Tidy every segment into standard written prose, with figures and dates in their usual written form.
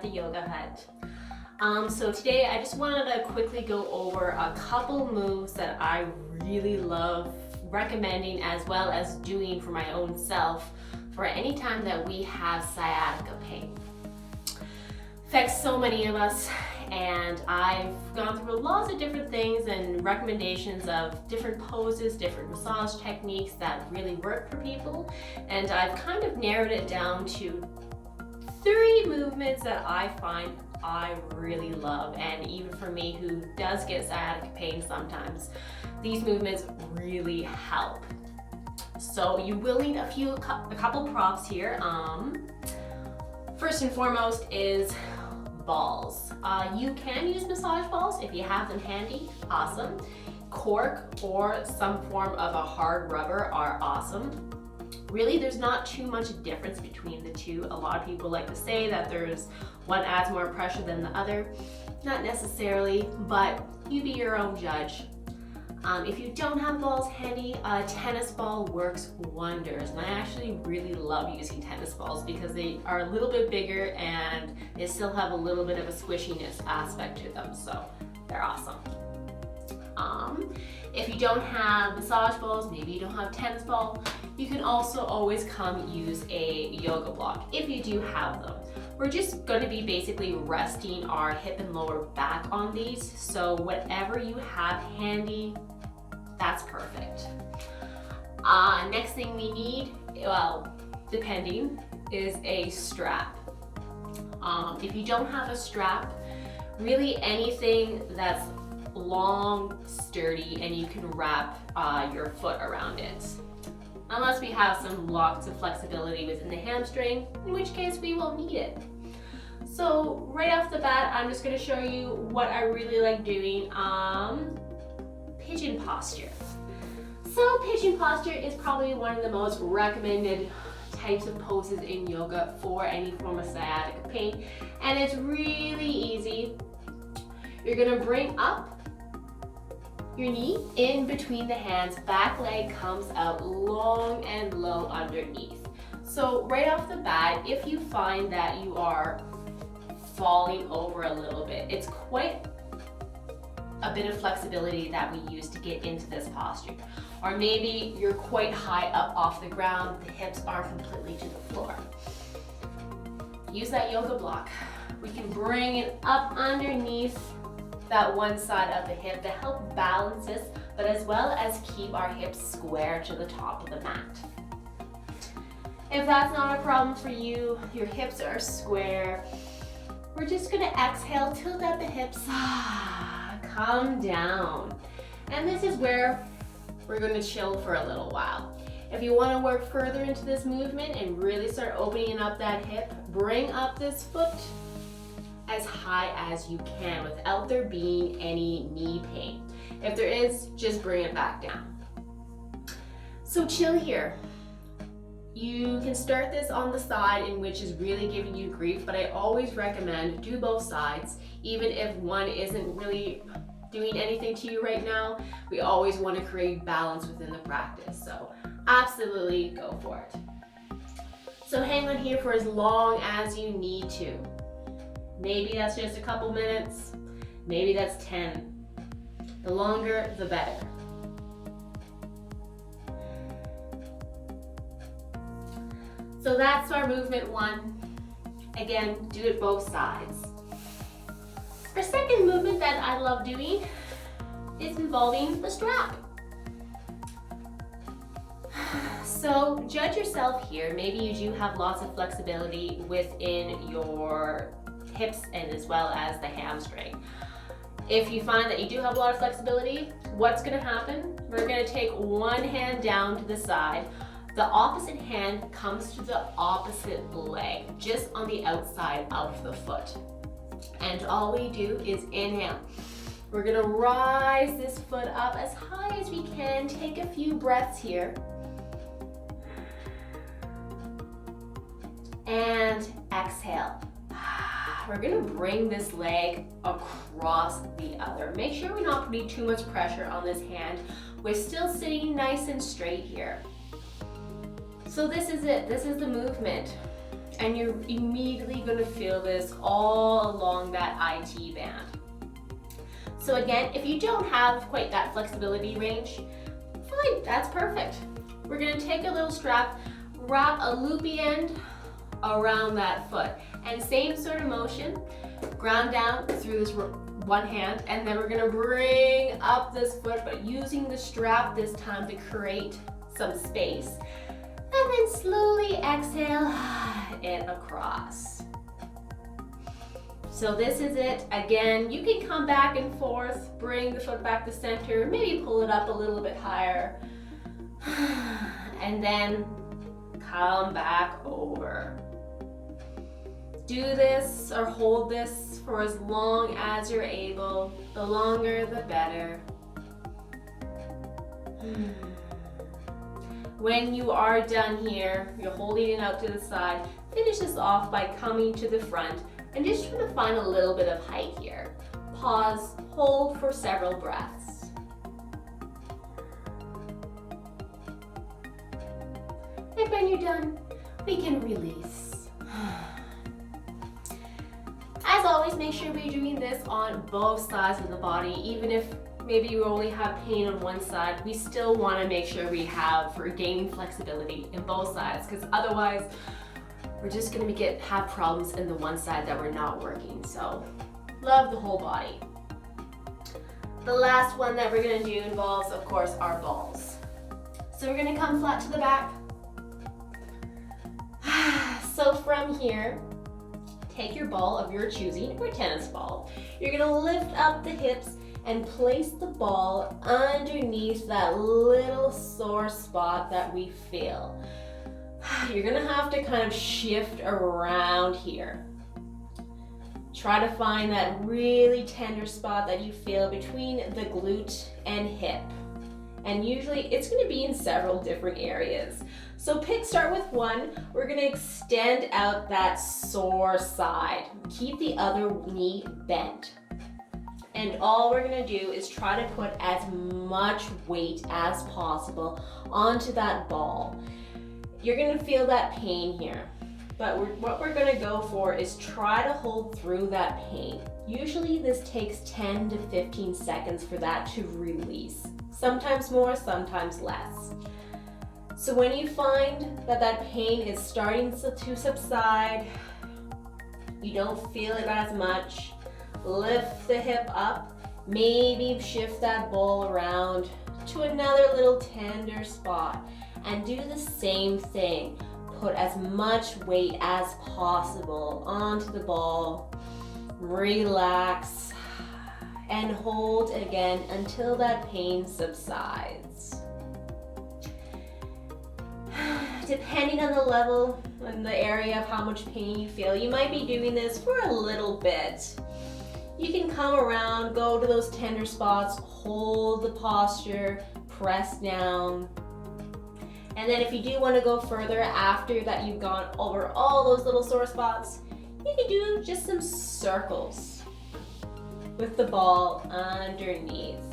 the Yoga Hut. So today I just wanted to quickly go over a couple moves that I really love recommending as well as doing for my own self for any time that we have sciatica pain. Affects so many of us, and I've gone through lots of different things and recommendations of different poses, different massage techniques that really work for people, and I've kind of narrowed it down to 3 movements that I find I really love, and even for me who does get sciatica pain sometimes, these movements really help. So you will need a couple props here. First and foremost is balls. You can use massage balls if you have them handy, awesome. Cork or some form of a hard rubber are awesome. Really, there's not too much difference between the two. A lot of people like to say that one adds more pressure than the other. Not necessarily, but you be your own judge. If you don't have balls handy, a tennis ball works wonders. And I actually really love using tennis balls because they are a little bit bigger and they still have a little bit of a squishiness aspect to them, so they're awesome. If you don't have massage balls, maybe you don't have tennis ball, you can also always come use a yoga block if you do have them. We're just going to be basically resting our hip and lower back on these, so whatever you have handy, that's perfect. Next thing we need, well, depending, is a strap. If you don't have a strap, really anything that's long, sturdy, and you can wrap your foot around it. Unless we have some lots of flexibility within the hamstring, in which case we won't need it. So right off the bat, I'm just going to show you what I really like doing, pigeon posture. So pigeon posture is probably one of the most recommended types of poses in yoga for any form of sciatica pain, and it's really easy. You're going to bring up your knee in between the hands, back leg comes out long and low underneath. So right off the bat, if you find that you are falling over a little bit, it's quite a bit of flexibility that we use to get into this posture. Or maybe you're quite high up off the ground, the hips are completely to the floor. Use that yoga block. We can bring it up underneath that one side of the hip to help balance this, but as well as keep our hips square to the top of the mat. If that's not a problem for you, your hips are square, we're just gonna exhale, tilt at the hips, come down. And this is where we're gonna chill for a little while. If you wanna work further into this movement and really start opening up that hip, bring up this foot as high as you can without there being any knee pain. If there is, just bring it back down. So chill here. You can start this on the side in which is really giving you grief, but I always recommend do both sides. Even if one isn't really doing anything to you right now, we always want to create balance within the practice. So absolutely go for it. So hang on here for as long as you need to. Maybe that's just a couple minutes, maybe that's 10. The longer, the better. So that's our movement 1. Again, do it both sides. Our second movement that I love doing is involving the strap. So judge yourself here. Maybe you do have lots of flexibility within your hips and as well as the hamstring. If you find that you do have a lot of flexibility, what's going to happen? We're going to take one hand down to the side. The opposite hand comes to the opposite leg, just on the outside of the foot. And all we do is inhale. We're going to rise this foot up as high as we can. Take a few breaths here. And exhale. We're gonna bring this leg across the other. Make sure we're not putting too much pressure on this hand. We're still sitting nice and straight here. So this is it. This is the movement. And you're immediately gonna feel this all along that IT band. So again, if you don't have quite that flexibility range, fine, that's perfect. We're gonna take a little strap, wrap a loopy end around that foot, and same sort of motion, ground down through this one hand, and then we're gonna bring up this foot, but using the strap this time to create some space. And then slowly exhale it across. So this is it. Again, you can come back and forth, bring the foot back to center, maybe pull it up a little bit higher, and then come back over. Do this or hold this for as long as you're able. The longer, the better. When you are done here, you're holding it out to the side, finish this off by coming to the front and just try to find a little bit of height here. Pause, hold for several breaths. And when you're done, we can release. As always, make sure we're doing this on both sides of the body. Even if maybe you only have pain on one side, we still want to make sure we're gaining flexibility in both sides, because otherwise we're just going to have problems in the one side that we're not working. So love the whole body. The last one that we're going to do involves, of course, our balls. So we're going to come flat to the back. So from here, take your ball of your choosing, or tennis ball. You're going to lift up the hips and place the ball underneath that little sore spot that we feel. You're gonna have to kind of shift around here. Try to find that really tender spot that you feel between the glute and hip. And usually it's gonna be in several different areas. So start with one. We're gonna extend out that sore side. Keep the other knee bent. And all we're gonna do is try to put as much weight as possible onto that ball. You're gonna feel that pain here, but what we're gonna go for is try to hold through that pain. Usually this takes 10 to 15 seconds for that to release. Sometimes more, sometimes less. So when you find that that pain is starting to subside, you don't feel it as much, lift the hip up, maybe shift that ball around to another little tender spot, and do the same thing. Put as much weight as possible onto the ball, relax, and hold again until that pain subsides. Depending on the level and the area of how much pain you feel, you might be doing this for a little bit. You can come around, go to those tender spots, hold the posture, press down. And then if you do want to go further after that you've gone over all those little sore spots, you can do just some circles with the ball underneath.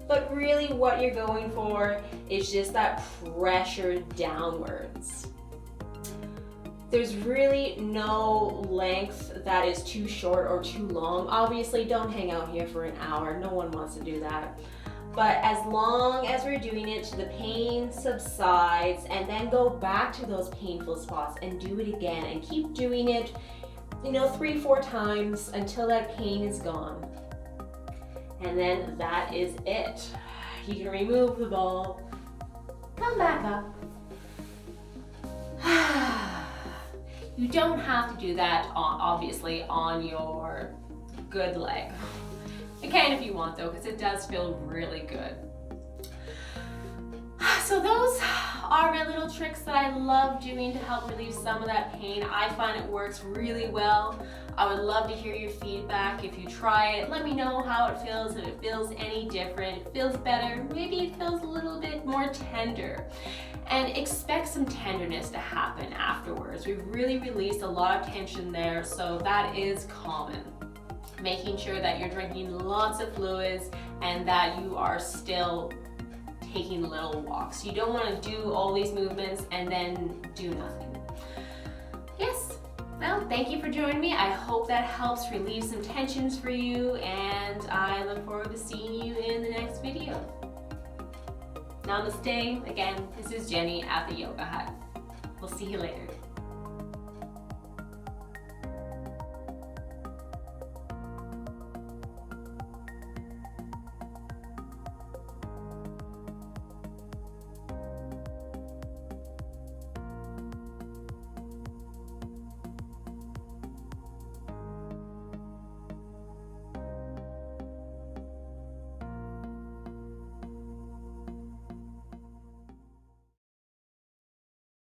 But really what you're going for is just that pressure downwards. There's really no length that is too short or too long. Obviously, don't hang out here for an hour. No one wants to do that. But as long as we're doing it, the pain subsides, and then go back to those painful spots and do it again, and keep doing it, 3-4 times until that pain is gone. And then that is it. You can remove the ball, come back up. You don't have to do that, obviously, on your good leg. You can if you want though, because it does feel really good. So those are my little tricks that I love doing to help relieve some of that pain. I find it works really well. I would love to hear your feedback. If you try it, let me know how it feels, if it feels any different, if it feels better, maybe it feels a little bit more tender. And expect some tenderness to happen afterwards. We've really released a lot of tension there, so that is common. Making sure that you're drinking lots of fluids and that you are still taking little walks. You don't want to do all these movements and then do nothing. Yes, Well, thank you for joining me. I hope that helps relieve some tensions for you, and I look forward to seeing you in the next video. Namaste. Again, this is Jenny at the Yoga Hut. We'll see you later.